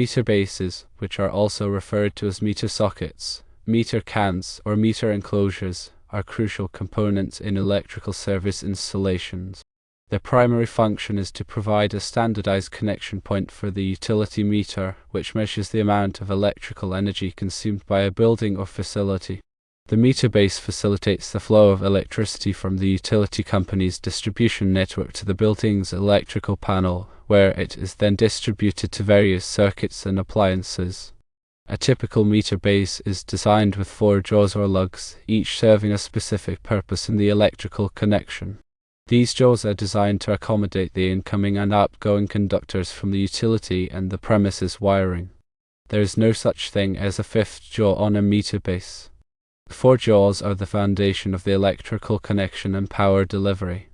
Meter bases, which are also referred to as meter sockets, meter cans, or meter enclosures, are crucial components in electrical service installations. Their primary function is to provide a standardized connection point for the utility meter, which measures the amount of electrical energy consumed by a building or facility. The meter base facilitates the flow of electricity from the utility company's distribution network to the building's electrical panel, where it is then distributed to various circuits and appliances. A typical meter base is designed with 4 jaws or lugs, each serving a specific purpose in the electrical connection. These jaws are designed to accommodate the incoming and outgoing conductors from the utility and the premises wiring. There is no such thing as a 5th jaw on a meter base. 4 jaws are the foundation of the electrical connection and power delivery.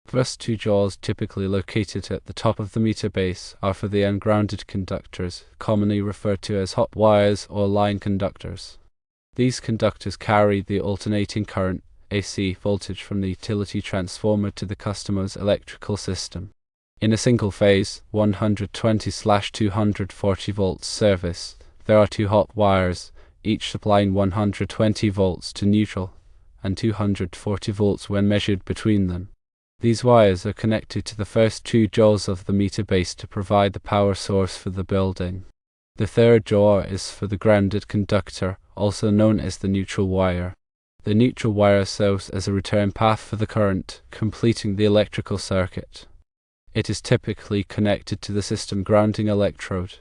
The first 2 jaws, typically located at the top of the meter base, are for the ungrounded conductors, commonly referred to as hot wires or line conductors. These conductors carry the alternating current AC voltage from the utility transformer to the customer's electrical system. In a single phase 120/240 volts service, there are 2 hot wires, each supplying 120 volts to neutral, and 240 volts when measured between them. These wires are connected to the first 2 jaws of the meter base to provide the power source for the building. The 3rd jaw is for the grounded conductor, also known as the neutral wire. The neutral wire serves as a return path for the current, completing the electrical circuit. It is typically connected to the system grounding electrode,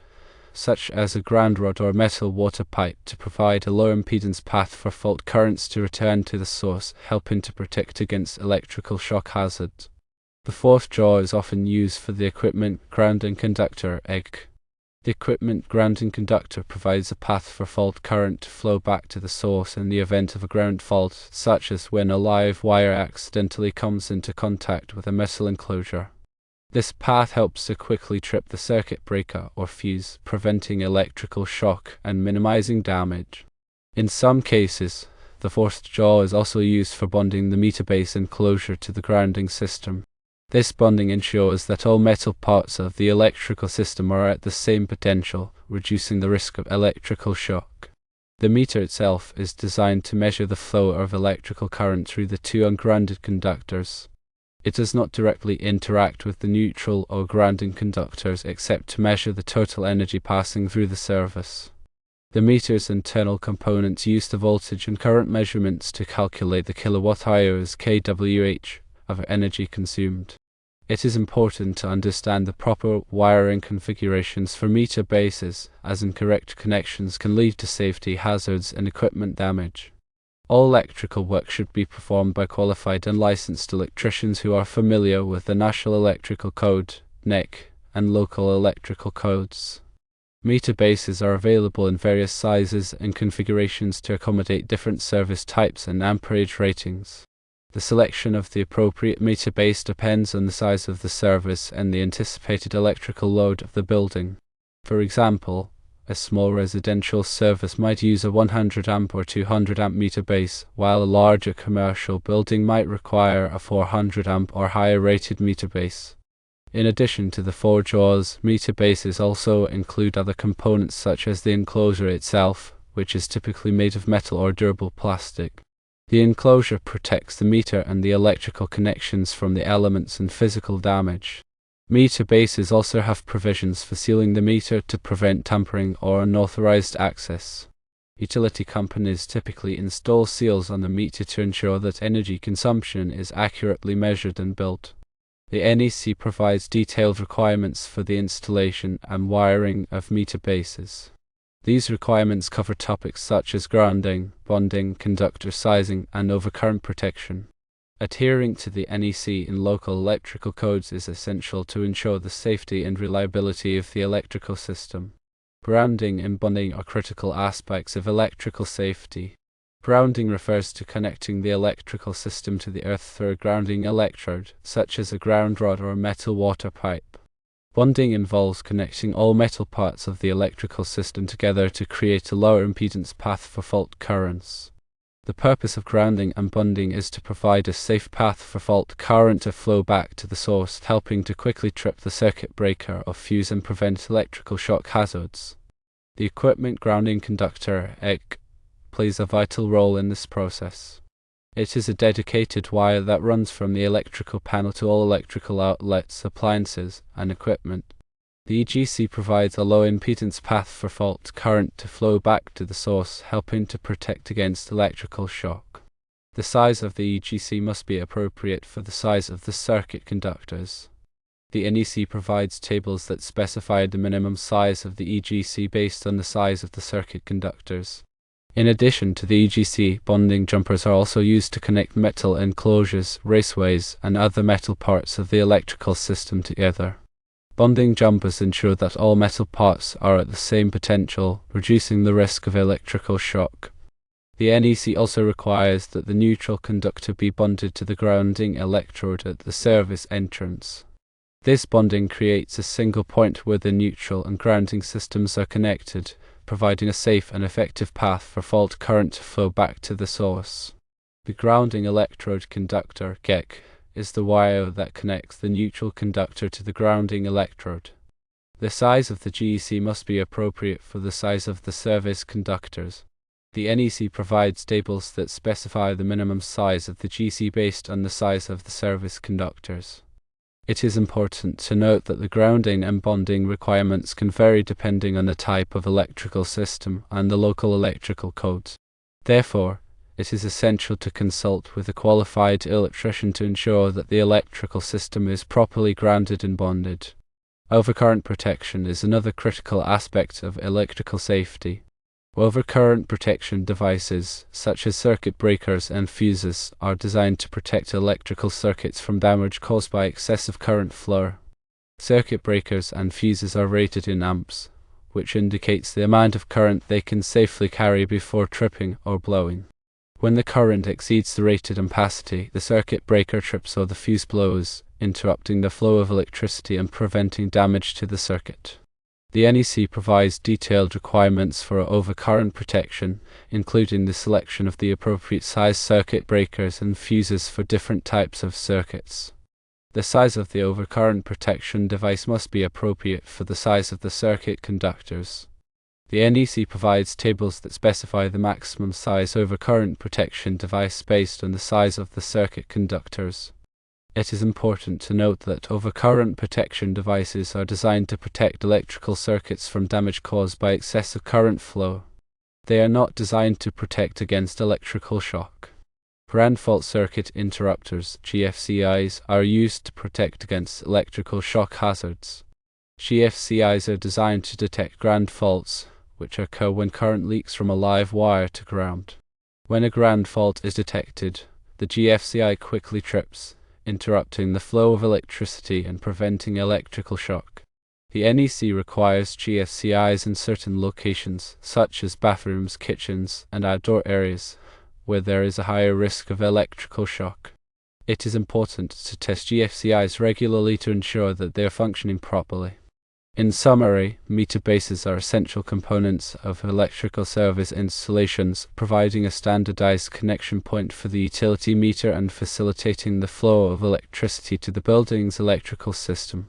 such as a ground rod or metal water pipe, to provide a low impedance path for fault currents to return to the source, helping to protect against electrical shock hazard. The 4th jaw is often used for the equipment grounding conductor (EG). The equipment grounding conductor provides a path for fault current to flow back to the source in the event of a ground fault, such as when a live wire accidentally comes into contact with a metal enclosure. This path helps to quickly trip the circuit breaker or fuse, preventing electrical shock and minimizing damage. In some cases, the 4th jaw is also used for bonding the meter base enclosure to the grounding system. This bonding ensures that all metal parts of the electrical system are at the same potential, reducing the risk of electrical shock. The meter itself is designed to measure the flow of electrical current through the 2 ungrounded conductors. It does not directly interact with the neutral or grounding conductors except to measure the total energy passing through the service. The meter's internal components use the voltage and current measurements to calculate the kilowatt-hours (kWh) of energy consumed. It is important to understand the proper wiring configurations for meter bases, as incorrect connections can lead to safety hazards and equipment damage. All electrical work should be performed by qualified and licensed electricians who are familiar with the National Electrical Code (NEC) and local electrical codes. Meter bases are available in various sizes and configurations to accommodate different service types and amperage ratings. The selection of the appropriate meter base depends on the size of the service and the anticipated electrical load of the building. For example, a small residential service might use a 100 amp or 200 amp meter base, while a larger commercial building might require a 400 amp or higher rated meter base. In addition to the 4 jaws, meter bases also include other components such as the enclosure itself, which is typically made of metal or durable plastic. The enclosure protects the meter and the electrical connections from the elements and physical damage. Meter bases also have provisions for sealing the meter to prevent tampering or unauthorized access. Utility companies typally install seals on the meter to ensure that energy consumption is accurately measured and billed. The NEC provides detailed requirements for the installation and wiring of meter bases. These requirements cover topics such as grounding, bonding, conductor sizing, and overcurrent protection. Adhering to the NEC in local electrical codes is essential to ensure the safety and reliability of the electrical system. Grounding and bonding are critical aspects of electrical safety. Grounding refers to connecting the electrical system to the earth through a grounding electrode, such as a ground rod or a metal water pipe. Bonding involves connecting all metal parts of the electrical system together to create a lower impedance path for fault currents. The purpose of grounding and bonding is to provide a safe path for fault current to flow back to the source, helping to quickly trip the circuit breaker or fuse and prevent electrical shock hazards. The equipment grounding conductor, EC, plays a vital role in this process. It is a dedicated wire that runs from the electrical panel to all electrical outlets, appliances, and equipment. The EGC provides a low impedance path for fault current to flow back to the source, helping to protect against electrical shock. The size of the EGC must be appropriate for the size of the circuit conductors. The NEC provides tables that specify the minimum size of the EGC based on the size of the circuit conductors. In addition to the EGC, bonding jumpers are also used to connect metal enclosures, raceways, and other metal parts of the electrical system together. Bonding jumpers ensure that all metal parts are at the same potential, reducing the risk of electrical shock. The NEC also requires that the neutral conductor be bonded to the grounding electrode at the service entrance. This bonding creates a single point where the neutral and grounding systems are connected, providing a safe and effective path for fault current to flow back to the source. The grounding electrode conductor, GEC, is the wire that connects the neutral conductor to the grounding electrode. The size of the GEC must be appropriate for the size of the service conductors. The NEC provides tables that specify the minimum size of the GEC based on the size of the service conductors. It is important to note that the grounding and bonding requirements can vary depending on the type of electrical system and the local electrical codes. Therefore, it is essential to consult with a qualified electrician to ensure that the electrical system is properly grounded and bonded. Overcurrent protection is another critical aspect of electrical safety. Overcurrent protection devices, such as circuit breakers and fuses, are designed to protect electrical circuits from damage caused by excessive current flow. Circuit breakers and fuses are rated in amps, which indicates the amount of current they can safely carry before tripping or blowing. When the current exceeds the rated ampacity, the circuit breaker trips or the fuse blows, interrupting the flow of electricity and preventing damage to the circuit. The NEC provides detailed requirements for overcurrent protection, including the selection of the appropriate size circuit breakers and fuses for different types of circuits. The size of the overcurrent protection device must be appropriate for the size of the circuit conductors. The NEC provides tables that specify the maximum size overcurrent protection device based on the size of the circuit conductors. It is important to note that overcurrent protection devices are designed to protect electrical circuits from damage caused by excessive current flow. They are not designed to protect against electrical shock. Ground fault circuit interrupters, GFCIs, are used to protect against electrical shock hazards. GFCIs are designed to detect ground faults, which occur when current leaks from a live wire to ground. When a ground fault is detected, the GFCI quickly trips, interrupting the flow of electricity and preventing electrical shock. The NEC requires GFCIs in certain locations, such as bathrooms, kitchens, and outdoor areas, where there is a higher risk of electrical shock. It is important to test GFCIs regularly to ensure that they are functioning properly. In summary, meter bases are essential components of electrical service installations, providing a standardized connection point for the utility meter and facilitating the flow of electricity to the building's electrical system.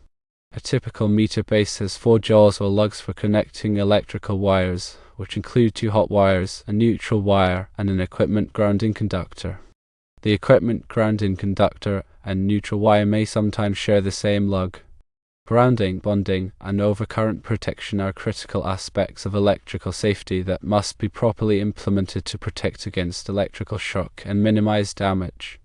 A typical meter base has 4 jaws or lugs for connecting electrical wires, which include 2 hot wires, a neutral wire, and an equipment grounding conductor. The equipment grounding conductor and neutral wire may sometimes share the same lug. Grounding, bonding, and overcurrent protection are critical aspects of electrical safety that must be properly implemented to protect against electrical shock and minimize damage.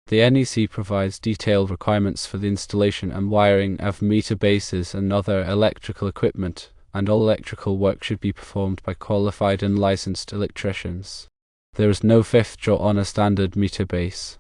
The NEC provides detailed requirements for the installation and wiring of meter bases and other electrical equipment, and all electrical work should be performed by qualified and licensed electricians. There is no fifth jaw on a standard meter base.